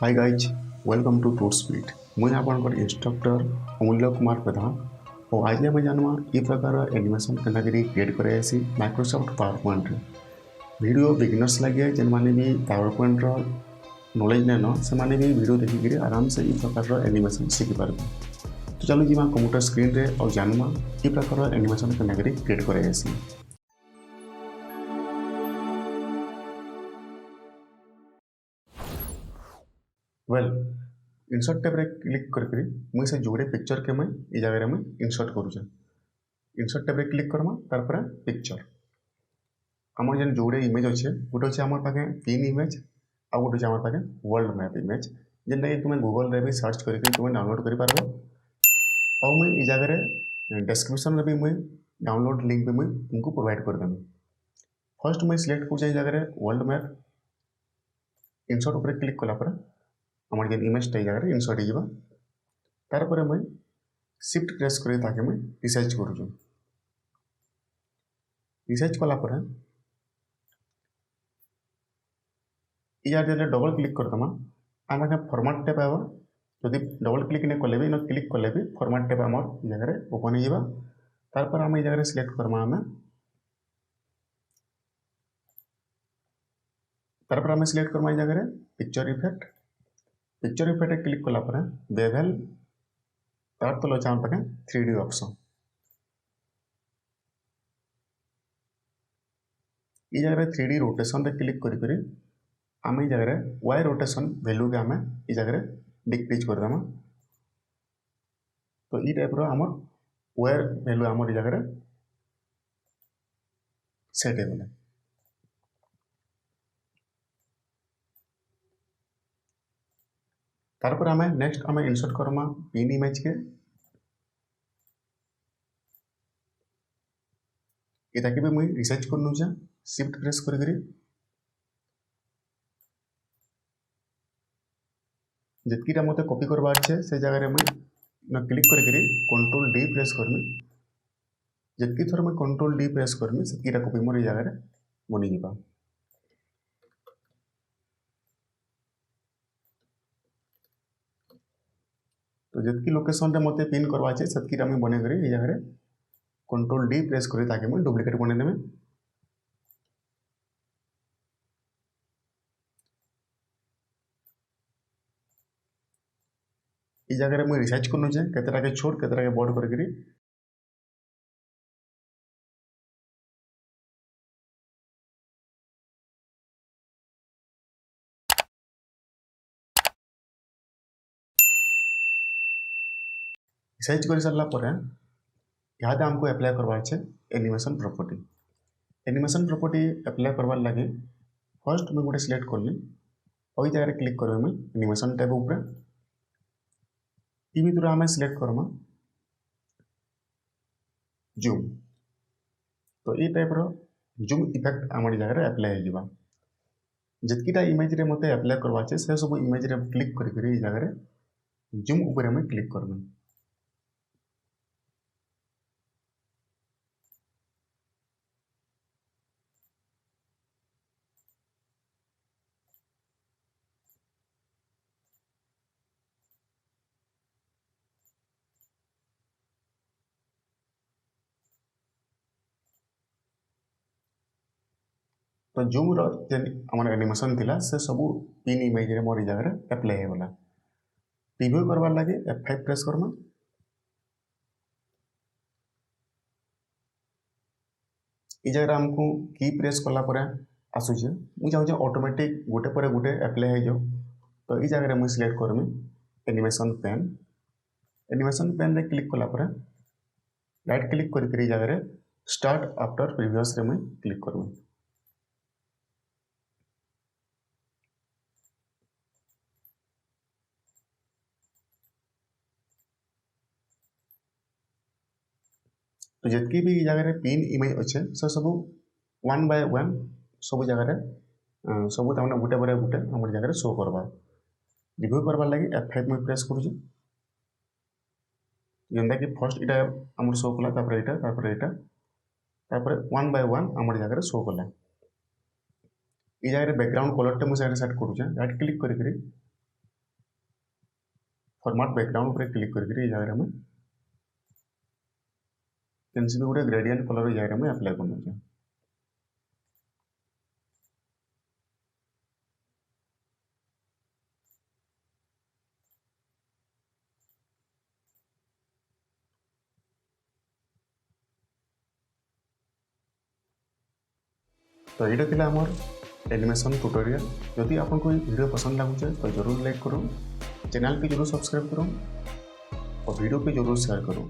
Hi guys, welcome to Tutsbeat. मुझे आपनकर instructor अमूल्य कुमार प्रधान और आज आम जानवा ई प्रकार एनिमेशन केनाकरी क्रिएट करे ऐसी Microsoft power point video beginners लगे जेन माने भी पावर पॉइंट रो नॉलेज नेनो से माने भी वीडियो देखिक आराम से ई प्रकार एनिमेशन सीखी पारबे। तो चलो जी कंप्यूटर स्क्रीन रे और जानवा ई प्रकार एनिमेशन केनाकरी क्रिएट करे ऐसी। वेल इनसर्ट टैब रे क्लिक करके मुझे से जोड़े पिक्चर के मैं ये जगह में इनसर्ट करूँ। इनसर्ट टैब रे क्लिक करमा तार पर पिक्चर आम जेन जोड़े इमेज अच्छे गोटे अच्छे आम पाखे पिन इमेज आ गोटे आम पाखे वर्ल्ड मैप इमेज जेनटा कि तुम्हें गूगल रे भी सर्च करके तुम्हें डाउनलोड कर पार। और मुझे ये जगह डिस्क्रिप्शन में भी मुझे डाउनलोड लिंक भी मुझे तुमको प्रोवाइड करदेवी। फर्स्ट मुझे सिलेक्ट कर जगह वर्ल्ड मैप इनसर्ट उपर क्लिक कलापर आम जेन इमेजटा ये जगह इनसर्ट हो तार पर मुझे शिफ्ट प्रेस कर ताके मुझे रिसाइज करूँ। रिसाइज कलापर या डबल क्लिक करदमा आम फॉर्मेट टैब आवा जदि डबल क्लिक नहीं कले भी न क्लिक कले भी फॉर्मेट टैब आम जगह ओपन हो तार पर आम जगह सिलेक्ट करमा आम तार पर आम सिलेक्ट करमा जगह पिक्चर इफेक्ट क्लिक कलापर बेवेल तार तल अच्छे आम पाखे 3D ऑप्शन ये जगह 3D रोटेशन रे क्लिक करी आम जगह वाई रोटेशन वैल्यू के आम ये जगह डिक्रीज करदेमा। तो ये टाइप आम वायर वैल्यू आम जगह सेट हो गला। तार पर आम नेक्स्ट आम इनसर्ट करमा पिन इमेज के ये भी मुझे रिसर्च कर शिफ्ट प्रेस करी जितकीटा मत कॉपी करवार है से जगह मुझे न क्लिक करी कंट्रोल डी प्रेस करमी जितकी थर मुझे कंट्रोल डी प्रेस करमी से कॉपी मोर ये जगह बनी जा। तो जितकी लोकेशन रे मते पिन करवा है से मुझे बने करी ये जगह कंट्रोल डी प्रेस करी ताकि मुझे डुप्लिकेट बनेदेवी। ये जगह मुझे रिसर्च करनुचे केतेटा के छोट केतेटा के बड़ करके रिसर्च कर सारा पर यहाँ आमको एप्लाय करवार है animation property. Animation property apply करवार लगे फर्स्ट मुझे गोटे सिलेक्ट करली और ये जगह क्लिक कर एनिमेशन टैब उपर ये भर आम सिलेक्ट करमा जूम। तो ये टाइप जूम इफेक्ट आम जगह एप्लाय हो जितकीटा इमेज रे मते एप्लाय करवा से सब इमेज रे क्लिक करी जगह जूम उपर आम क्लिक करमी। तो जूम आम एनिमेशन थिला से सब पिन इमेज रे मोर जगह एप्लाय हो गला। प्रीव्यू करवार लगे F5 प्रेस करमा ये जगह आमको की प्रेस कलापर आसूचे मुझे चाहूँ ऑटोमेटिक गोटे पर गोटे एप्लाय हो जाओ। तो ये जगह मुझे सिलेक्ट करमी एनिमेशन पेन रे क्लिक कलापर राइट क्लिक करी जगह स्टार्ट आफ्टर प्रीवियस रे मुझे क्लिक करमी। तो जितकी भी जगह पिन इमेज अच्छे से सब 1 बाय 1 सब जगह सब गोटे पर गोटे आम जगह शो करवा। रिव्यू करवार लगे F5 मुझे प्रेस करुँच जेनटा कि फर्स्ट इटा आम शो कला यहाँ 1 बाय 1 आम जगह शो कला। ये जगह बैकग्राउंड कलर टे मुझे सेट करुचे राइट क्लिक करी फॉर्मेट बैकग्राउंड पर क्लिक करके जगह में कैंसी भी गोटे ग्रेडियंट कलर जगह में अप्लाई कर तो ये थिला आमर एनिमेशन ट्यूटोरियल। जदि आपको वीडियो पसंद लगुचे तो जरूर लाइक करूँ, चैनल के जरूर सब्सक्राइब करूँ और वीडियो के जरूर शेयर करूँ।